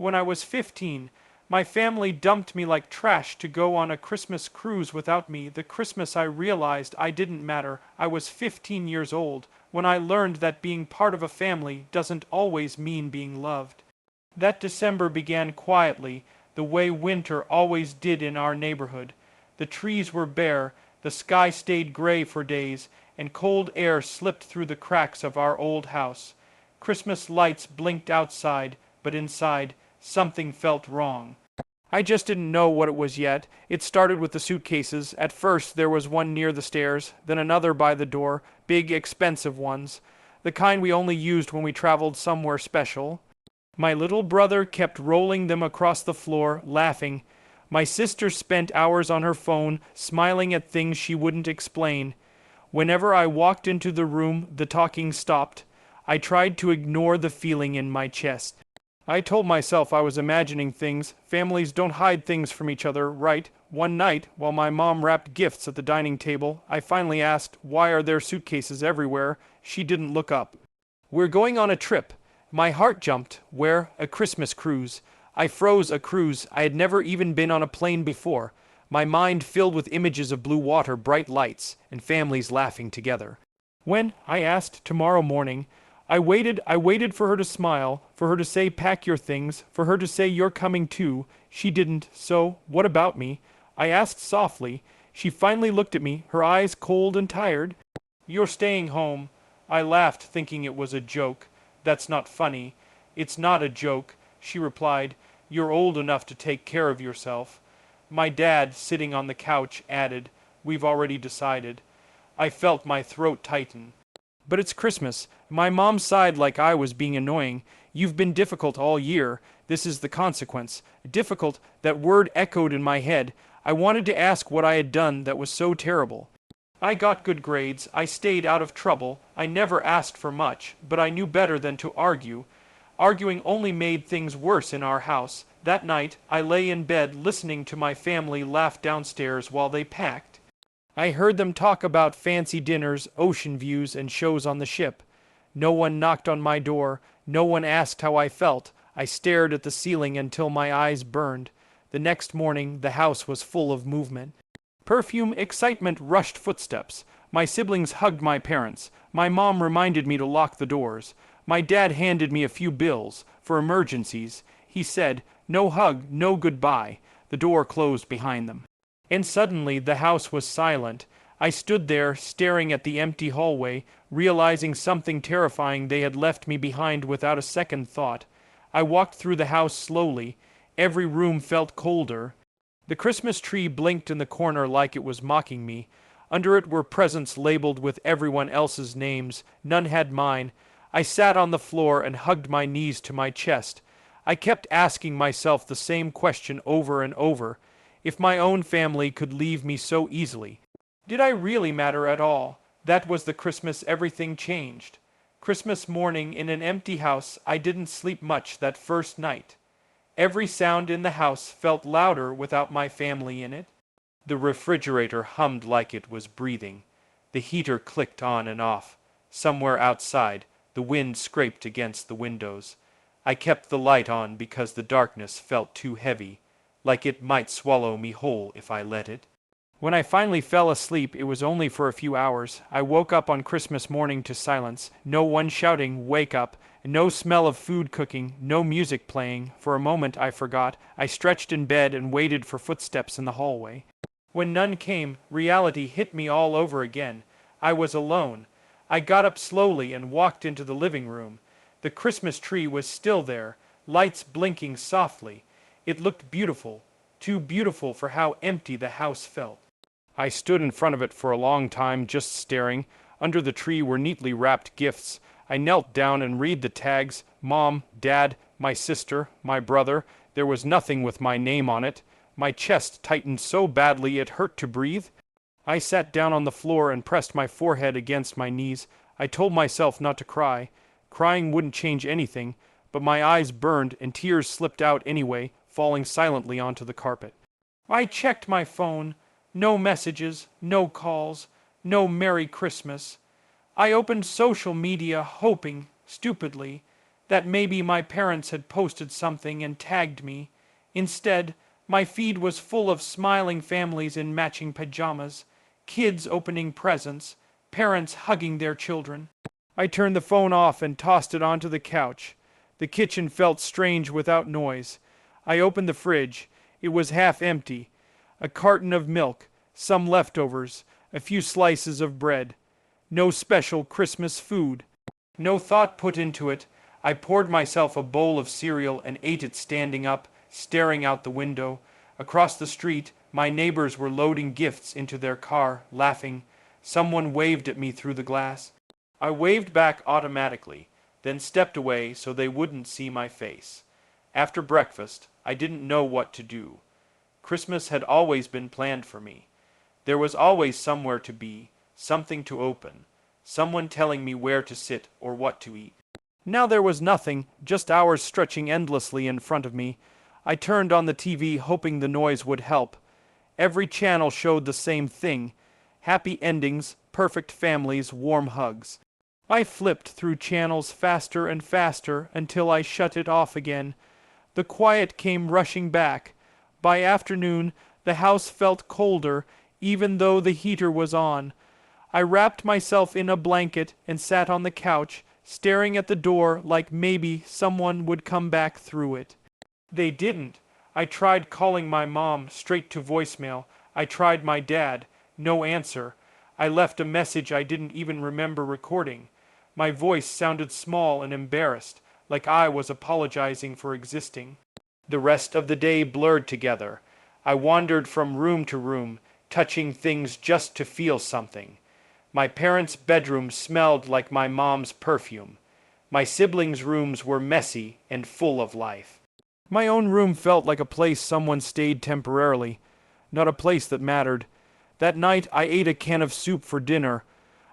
When I was 15, my family dumped me like trash to go on a Christmas cruise without me. The Christmas I realized I didn't matter. I was 15 years old when I learned that being part of a family doesn't always mean being loved. That December began quietly, the way winter always did in our neighborhood. The trees were bare, the sky stayed gray for days, and cold air slipped through the cracks of our old house. Christmas lights blinked outside, but inside, something felt wrong. I just didn't know what it was yet. It started with the suitcases. At first there was one near the stairs, then another by the door, big, expensive ones, the kind we only used when we traveled somewhere special. My little brother kept rolling them across the floor, laughing. My sister spent hours on her phone, smiling at things she wouldn't explain. Whenever I walked into the room, the talking stopped. I tried to ignore the feeling in my chest. I told myself I was imagining things. Families don't hide things from each other, right? One night, while my mom wrapped gifts at the dining table, I finally asked, "Why are there suitcases everywhere?" She didn't look up. "We're going on a trip." My heart jumped. Where? A Christmas cruise. I froze. A cruise. I had never even been on a plane before. My mind filled with images of blue water, bright lights, and families laughing together. "When?" I asked. "Tomorrow morning." I waited for her to smile, for her to say pack your things, for her to say you're coming too. She didn't, so what about me? I asked softly. She finally looked at me, her eyes cold and tired. "You're staying home." I laughed, thinking it was a joke. "That's not funny." "It's not a joke," she replied. "You're old enough to take care of yourself." My dad, sitting on the couch, added, "We've already decided." I felt my throat tighten. "But it's Christmas." My mom sighed like I was being annoying. "You've been difficult all year. This is the consequence." Difficult, that word echoed in my head. I wanted to ask what I had done that was so terrible. I got good grades. I stayed out of trouble. I never asked for much, but I knew better than to argue. Arguing only made things worse in our house. That night, I lay in bed listening to my family laugh downstairs while they packed. I heard them talk about fancy dinners, ocean views, and shows on the ship. No one knocked on my door. No one asked how I felt. I stared at the ceiling until my eyes burned. The next morning, the house was full of movement. Perfume, excitement, rushed footsteps. My siblings hugged my parents. My mom reminded me to lock the doors. My dad handed me a few bills for emergencies. He said, "No hug, no goodbye." The door closed behind them. And suddenly the house was silent. I stood there, staring at the empty hallway, realizing something terrifying. They had left me behind without a second thought. I walked through the house slowly. Every room felt colder. The Christmas tree blinked in the corner like it was mocking me. Under it were presents labeled with everyone else's names. None had mine. I sat on the floor and hugged my knees to my chest. I kept asking myself the same question over and over. If my own family could leave me so easily, did I really matter at all? That was the Christmas everything changed. Christmas morning in an empty house, I didn't sleep much that first night. Every sound in the house felt louder without my family in it. The refrigerator hummed like it was breathing. The heater clicked on and off. Somewhere outside, the wind scraped against the windows. I kept the light on because the darkness felt too heavy, like it might swallow me whole if I let it. When I finally fell asleep, it was only for a few hours. I woke up on Christmas morning to silence. No one shouting, "Wake up!" No smell of food cooking, no music playing. For a moment I forgot. I stretched in bed and waited for footsteps in the hallway. When none came, reality hit me all over again. I was alone. I got up slowly and walked into the living room. The Christmas tree was still there, lights blinking softly. It looked beautiful, too beautiful for how empty the house felt. I stood in front of it for a long time, just staring. Under the tree were neatly wrapped gifts. I knelt down and read the tags: Mom, Dad, my sister, my brother. There was nothing with my name on it. My chest tightened so badly it hurt to breathe. I sat down on the floor and pressed my forehead against my knees. I told myself not to cry. Crying wouldn't change anything, but my eyes burned and tears slipped out anyway, falling silently onto the carpet. I checked my phone. No messages, no calls, no Merry Christmas. I opened social media hoping, stupidly, that maybe my parents had posted something and tagged me. Instead, my feed was full of smiling families in matching pajamas, kids opening presents, parents hugging their children. I turned the phone off and tossed it onto the couch. The kitchen felt strange without noise. I opened the fridge. It was half empty. A carton of milk, some leftovers, a few slices of bread. No special Christmas food. No thought put into it. I poured myself a bowl of cereal and ate it standing up, staring out the window. Across the street, my neighbors were loading gifts into their car, laughing. Someone waved at me through the glass. I waved back automatically, then stepped away so they wouldn't see my face. After breakfast, I didn't know what to do. Christmas had always been planned for me. There was always somewhere to be, something to open, someone telling me where to sit or what to eat. Now there was nothing, just hours stretching endlessly in front of me. I turned on the TV hoping the noise would help. Every channel showed the same thing. Happy endings, perfect families, warm hugs. I flipped through channels faster and faster until I shut it off again. The quiet came rushing back. By afternoon, the house felt colder, even though the heater was on. I wrapped myself in a blanket and sat on the couch, staring at the door like maybe someone would come back through it. They didn't. I tried calling my mom straight to voicemail. I tried my dad. No answer. I left a message I didn't even remember recording. My voice sounded small and embarrassed, like I was apologizing for existing. The rest of the day blurred together. I wandered from room to room, touching things just to feel something. My parents' bedroom smelled like my mom's perfume. My siblings' rooms were messy and full of life. My own room felt like a place someone stayed temporarily, not a place that mattered. That night I ate a can of soup for dinner.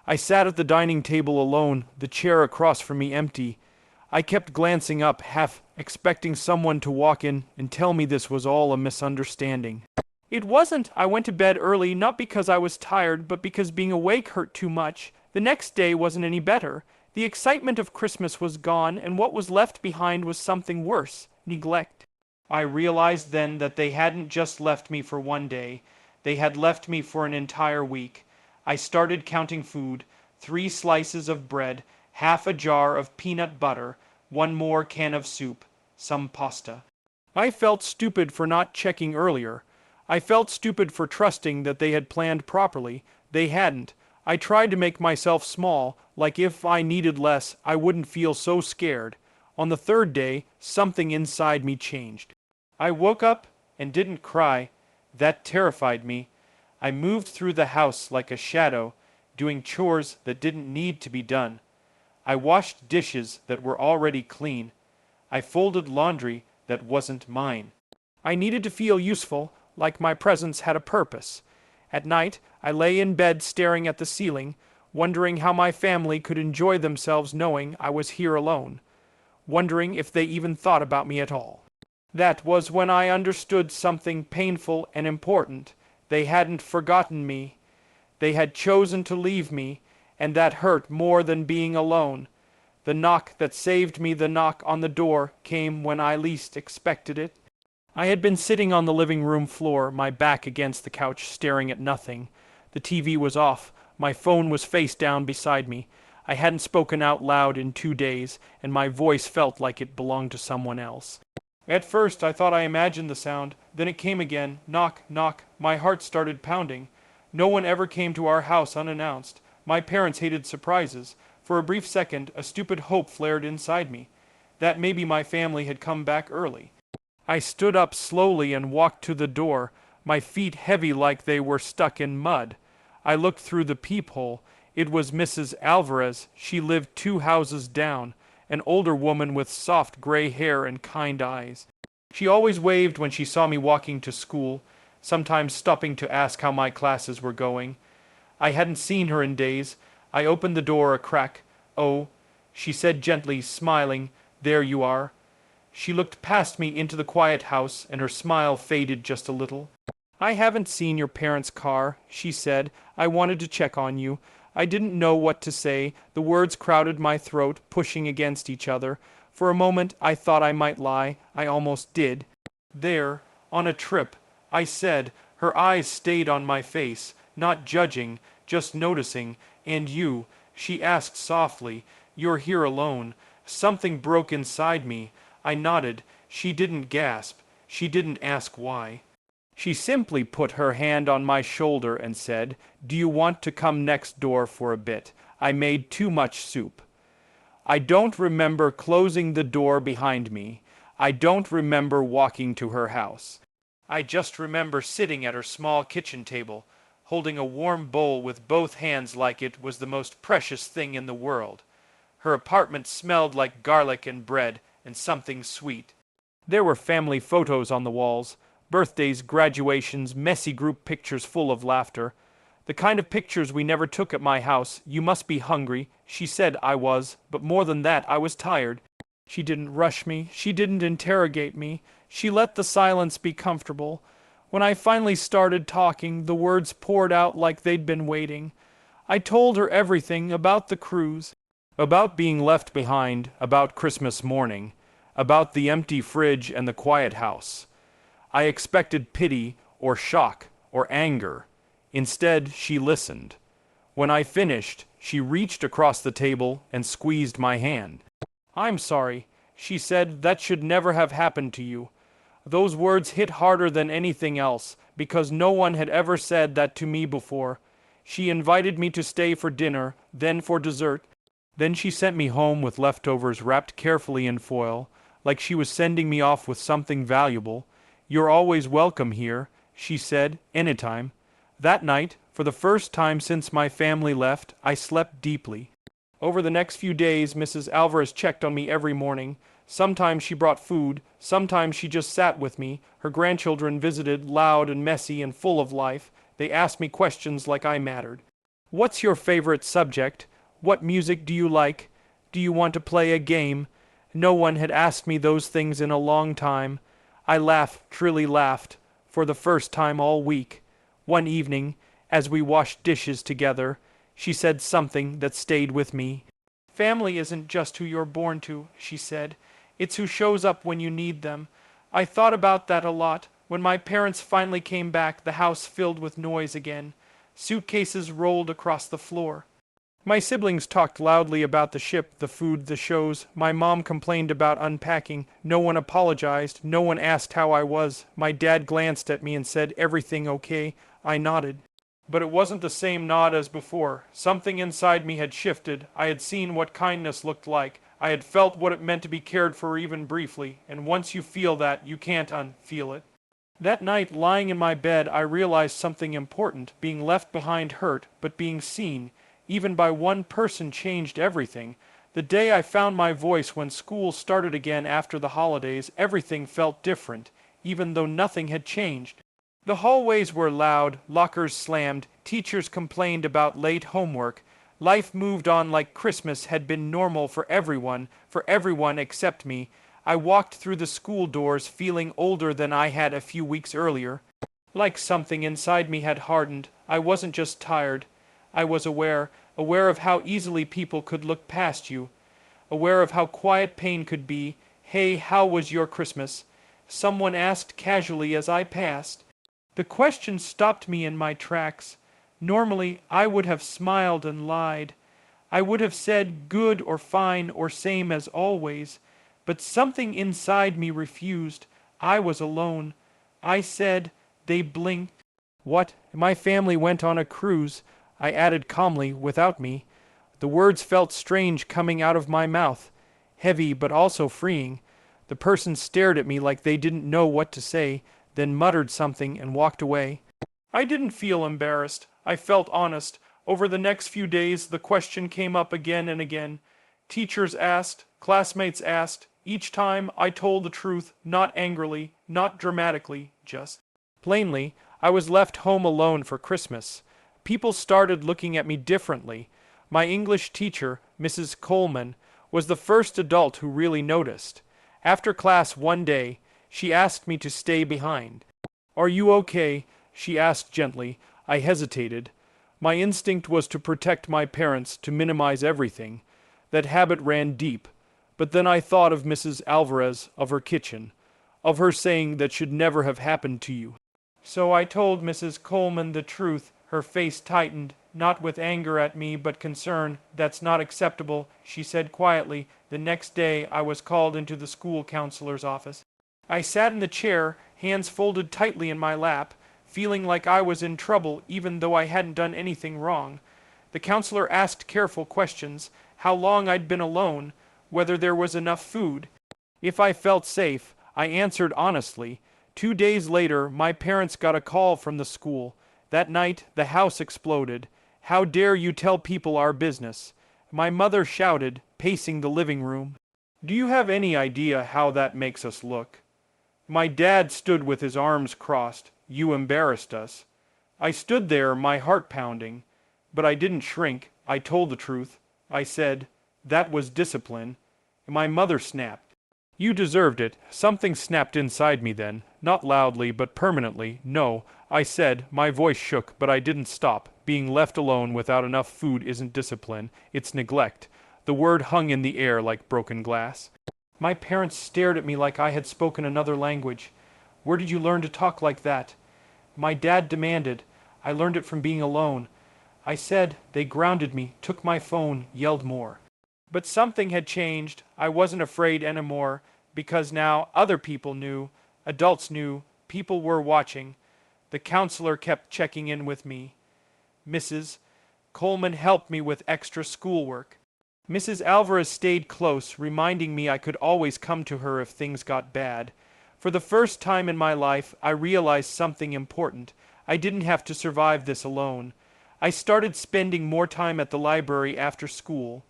I sat at the dining table alone, the chair across from me empty. I kept glancing up, half expecting someone to walk in and tell me this was all a misunderstanding. It wasn't. I went to bed early, not because I was tired, but because being awake hurt too much. The next day wasn't any better. The excitement of Christmas was gone, and what was left behind was something worse: neglect. I realized then that they hadn't just left me for one day. They had left me for an entire week. I started counting food: 3 slices of bread, half a jar of peanut butter, 1 more can of soup, some pasta. I felt stupid for not checking earlier. I felt stupid for trusting that they had planned properly. They hadn't. I tried to make myself small, like if I needed less, I wouldn't feel so scared. On the 3rd day, something inside me changed. I woke up and didn't cry. That terrified me. I moved through the house like a shadow, doing chores that didn't need to be done. I washed dishes that were already clean. I folded laundry that wasn't mine. I needed to feel useful, like my presence had a purpose. At night, I lay in bed staring at the ceiling, wondering how my family could enjoy themselves knowing I was here alone, wondering if they even thought about me at all. That was when I understood something painful and important. They hadn't forgotten me. They had chosen to leave me, and that hurt more than being alone. The knock that saved me, the knock on the door, came when I least expected it. I had been sitting on the living room floor, my back against the couch, staring at nothing. The TV was off. My phone was face down beside me. I hadn't spoken out loud in 2 days, and my voice felt like it belonged to someone else. At first I thought I imagined the sound. Then it came again. Knock, knock. My heart started pounding. No one ever came to our house unannounced. My parents hated surprises. For a brief second, a stupid hope flared inside me, that maybe my family had come back early. I stood up slowly and walked to the door, my feet heavy like they were stuck in mud. I looked through the peephole. It was Mrs. Alvarez. She lived 2 houses down, an older woman with soft gray hair and kind eyes. She always waved when she saw me walking to school, sometimes stopping to ask how my classes were going. I hadn't seen her in days. I opened the door a crack. "Oh," she said gently, smiling, "there you are." She looked past me into the quiet house, and her smile faded just a little. "I haven't seen your parents' car," she said. "I wanted to check on you." I didn't know what to say. The words crowded my throat, pushing against each other. For a moment I thought I might lie. I almost did. There, on a trip, I said. Her eyes stayed on my face, not judging, just noticing. And you, she asked softly, you're here alone. Something broke inside me. I nodded. She didn't gasp. She didn't ask why. She simply put her hand on my shoulder and said, do you want to come next door for a bit? I made too much soup. I don't remember closing the door behind me. I don't remember walking to her house. I just remember sitting at her small kitchen table, holding a warm bowl with both hands like it was the most precious thing in the world. Her apartment smelled like garlic and bread and something sweet. There were family photos on the walls, birthdays, graduations, messy group pictures full of laughter. The kind of pictures we never took at my house. You must be hungry. She said I was, but more than that, I was tired. She didn't rush me. She didn't interrogate me. She let the silence be comfortable. When I finally started talking, the words poured out like they'd been waiting. I told her everything about the cruise, about being left behind, about Christmas morning, about the empty fridge and the quiet house. I expected pity or shock or anger. Instead, she listened. When I finished, she reached across the table and squeezed my hand. I'm sorry, she said, that should never have happened to you. Those words hit harder than anything else, because no one had ever said that to me before. She invited me to stay for dinner, then for dessert. Then she sent me home with leftovers wrapped carefully in foil, like she was sending me off with something valuable. You're always welcome here, she said, anytime. That night, for the first time since my family left, I slept deeply. Over the next few days, Mrs. Alvarez checked on me every morning. Sometimes she brought food, sometimes she just sat with me. Her grandchildren visited, loud and messy and full of life. They asked me questions like I mattered. What's your favorite subject? What music do you like? Do you want to play a game? No one had asked me those things in a long time. I laughed, truly laughed, for the first time all week. One evening, as we washed dishes together, she said something that stayed with me. Family isn't just who you're born to, she said. It's who shows up when you need them. I thought about that a lot. When my parents finally came back, the house filled with noise again. Suitcases rolled across the floor. My siblings talked loudly about the ship, the food, the shows. My mom complained about unpacking. No one apologized. No one asked how I was. My dad glanced at me and said, everything okay? I nodded. But it wasn't the same nod as before. Something inside me had shifted. I had seen what kindness looked like. I had felt what it meant to be cared for even briefly. And once you feel that, you can't unfeel it. That night, lying in my bed, I realized something important. Being left behind hurt, but being seen, even by one person, changed everything. The day I found my voice when school started again after the holidays, everything felt different, even though nothing had changed. The hallways were loud, lockers slammed, teachers complained about late homework. Life moved on like Christmas had been normal for everyone except me. I walked through the school doors feeling older than I had a few weeks earlier. Like something inside me had hardened. I wasn't just tired. I was aware of how easily people could look past you. Aware of how quiet pain could be. Hey, how was your Christmas? Someone asked casually as I passed. The question stopped me in my tracks. Normally, I would have smiled and lied. I would have said good or fine or same as always. But something inside me refused. I was alone. I said, they blinked. What? My family went on a cruise, I added calmly, without me. The words felt strange coming out of my mouth, heavy but also freeing. The person stared at me like they didn't know what to say, then muttered something and walked away. I didn't feel embarrassed. I felt honest. Over the next few days, the question came up again and again. Teachers asked, classmates asked. Each time, I told the truth, not angrily, not dramatically, just plainly. I was left home alone for Christmas. People started looking at me differently. My English teacher, Mrs. Coleman, was the first adult who really noticed. After class one day, she asked me to stay behind. Are you okay? She asked gently. I hesitated. My instinct was to protect my parents, to minimize everything. That habit ran deep. But then I thought of Mrs. Alvarez, of her kitchen, of her saying that should never have happened to you. So I told Mrs. Coleman the truth. Her face tightened, not with anger at me, but concern. "That's not acceptable," she said quietly. The next day I was called into the school counselor's office. I sat in the chair, hands folded tightly in my lap, feeling like I was in trouble even though I hadn't done anything wrong. The counselor asked careful questions: how long I'd been alone, whether there was enough food. If I felt safe, I answered honestly. 2 days later, my parents got a call from the school. That night, the house exploded. "How dare you tell people our business?" My mother shouted, pacing the living room. Do you have any idea how that makes us look? My dad stood with his arms crossed. "You embarrassed us." I stood there, my heart pounding. But I didn't shrink. I told the truth. I said, "That was discipline." My mother snapped. "You deserved it." Something snapped inside me then. Not loudly, but permanently. "No," I said. My voice shook, but I didn't stop. Being left alone without enough food isn't discipline. It's neglect. The word hung in the air like broken glass. My parents stared at me like I had spoken another language. "Where did you learn to talk like that?" My dad demanded. "I learned it from being alone." I said. They grounded me, took my phone, yelled more. But something had changed. I wasn't afraid anymore, because now other people knew, adults knew, people were watching. The counselor kept checking in with me. Mrs. Coleman helped me with extra schoolwork. Mrs. Alvarez stayed close, reminding me I could always come to her if things got bad. For the first time in my life, I realized something important. I didn't have to survive this alone. I started spending more time at the library after school.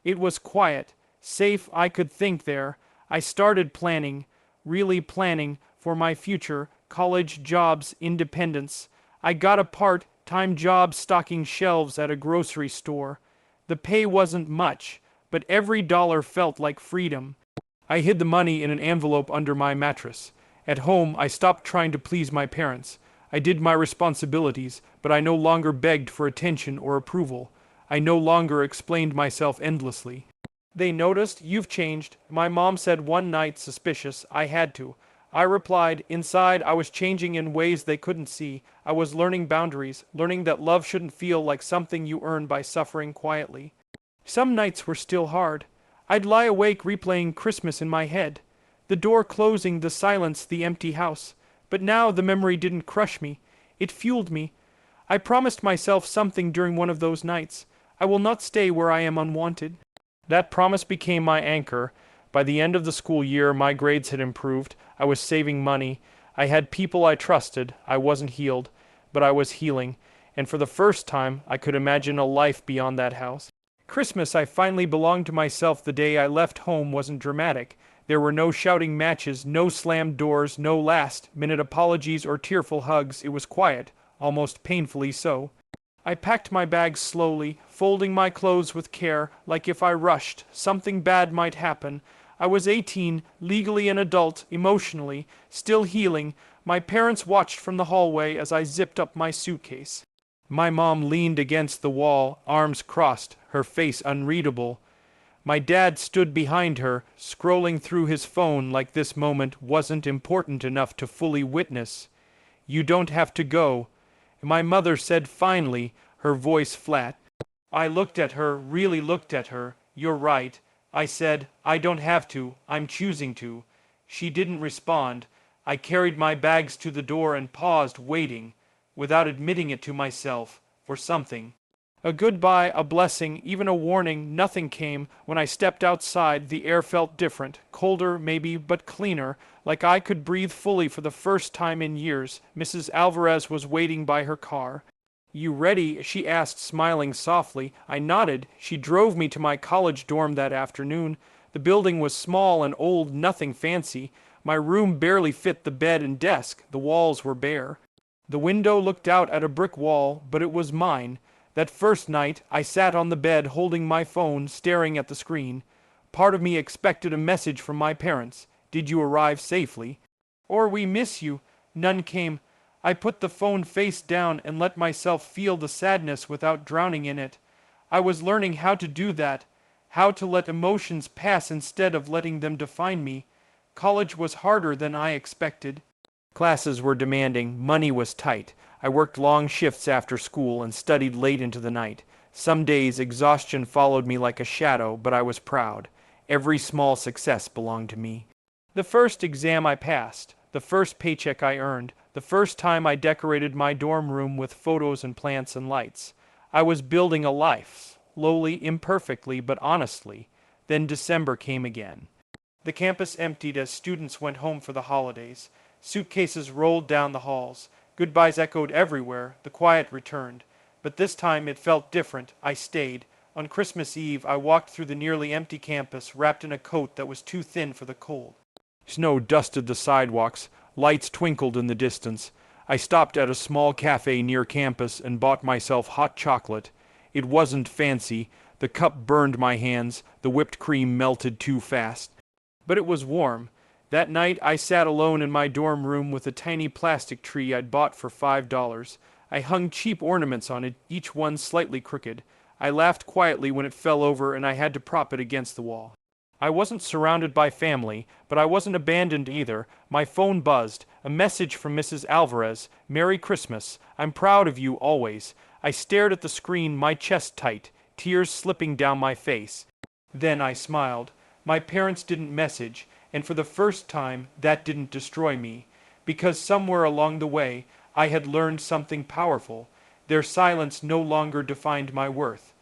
It was quiet, safe. I could think there. I started planning, really planning, for my future, college, jobs, independence. I got a part-time job stocking shelves at a grocery store. The pay wasn't much, but every dollar felt like freedom. I hid the money in an envelope under my mattress. At home, I stopped trying to please my parents. I did my responsibilities, but I no longer begged for attention or approval. I no longer explained myself endlessly. They noticed. "You've changed," my mom said one night, suspicious. I had to. I replied. Inside, I was changing in ways they couldn't see. I was learning boundaries, learning that love shouldn't feel like something you earn by suffering quietly. Some nights were still hard. I'd lie awake replaying Christmas in my head. The door closing, the silence, the empty house. But now the memory didn't crush me. It fueled me. I promised myself something during one of those nights. I will not stay where I am unwanted. That promise became my anchor. By the end of the school year, my grades had improved. I was saving money. I had people I trusted. I wasn't healed, but I was healing. And for the first time, I could imagine a life beyond that house. Christmas, I finally belonged to myself. The day I left home wasn't dramatic. There were no shouting matches, no slammed doors, no last-minute apologies or tearful hugs. It was quiet, almost painfully so. I packed my bags slowly, folding my clothes with care, like if I rushed, something bad might happen. I was 18, legally an adult, emotionally, still healing. My parents watched from the hallway as I zipped up my suitcase. My mom leaned against the wall, arms crossed, her face unreadable. My dad stood behind her, scrolling through his phone like this moment wasn't important enough to fully witness. "You don't have to go," my mother said finally, her voice flat. I looked at her, really looked at her. "You're right," I said. "I don't have to. I'm choosing to." She didn't respond. I carried my bags to the door and paused, waiting, without admitting it to myself, for something. A goodbye, a blessing, even a warning. Nothing came. When I stepped outside, the air felt different, colder maybe, but cleaner, like I could breathe fully for the first time in years. Mrs. Alvarez was waiting by her car. "You ready?" she asked, smiling softly. I nodded. She drove me to my college dorm that afternoon. The building was small and old, nothing fancy. My room barely fit the bed and desk. The walls were bare. The window looked out at a brick wall, but it was mine. That first night, I sat on the bed holding my phone, staring at the screen. Part of me expected a message from my parents. "Did you arrive safely?" Or "We miss you." None came. I put the phone face down and let myself feel the sadness without drowning in it. I was learning how to do that, how to let emotions pass instead of letting them define me. College was harder than I expected. Classes were demanding, money was tight. I worked long shifts after school and studied late into the night. Some days exhaustion followed me like a shadow, but I was proud. Every small success belonged to me. The first exam I passed, the first paycheck I earned, the first time I decorated my dorm room with photos and plants and lights. I was building a life, slowly, imperfectly, but honestly. Then December came again. The campus emptied as students went home for the holidays. Suitcases rolled down the halls. Goodbyes echoed everywhere. The quiet returned. But this time it felt different. I stayed. On Christmas Eve, I walked through the nearly empty campus, wrapped in a coat that was too thin for the cold. Snow dusted the sidewalks. Lights twinkled in the distance. I stopped at a small cafe near campus and bought myself hot chocolate. It wasn't fancy. The cup burned my hands. The whipped cream melted too fast. But it was warm. That night I sat alone in my dorm room with a tiny plastic tree I'd bought for $5. I hung cheap ornaments on it, each one slightly crooked. I laughed quietly when it fell over and I had to prop it against the wall. I wasn't surrounded by family, but I wasn't abandoned either. My phone buzzed. A message from Mrs. Alvarez. Merry Christmas. I'm proud of you always. I stared at the screen, my chest tight, tears slipping down my face. Then I smiled. My parents didn't message, and for the first time that didn't destroy me, because somewhere along the way I had learned something powerful. Their silence no longer defined my worth.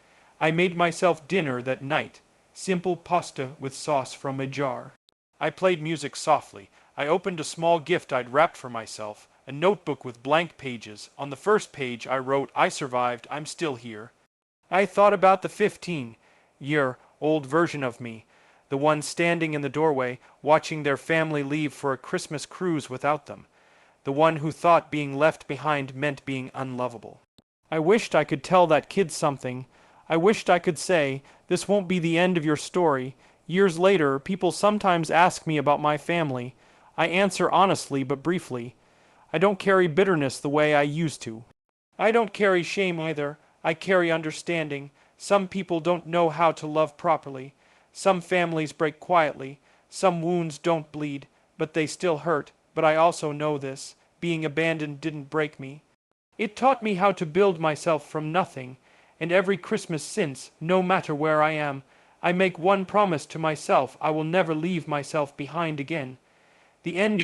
I made myself dinner that night. Simple pasta with sauce from a jar. I played music softly. I opened a small gift I'd wrapped for myself, a notebook with blank pages. On the first page I wrote, I survived, I'm still here. I thought about the 15-year-old version of me, the one standing in the doorway, watching their family leave for a Christmas cruise without them, the one who thought being left behind meant being unlovable. I wished I could tell that kid something. I wished I could say, this won't be the end of your story. Years later, people sometimes ask me about my family. I answer honestly but briefly. I don't carry bitterness the way I used to. I don't carry shame either. I carry understanding. Some people don't know how to love properly. Some families break quietly. Some wounds don't bleed, but they still hurt. But I also know this. Being abandoned didn't break me. It taught me how to build myself from nothing. And every Christmas since, no matter where I am, I make one promise to myself: I will never leave myself behind again. The end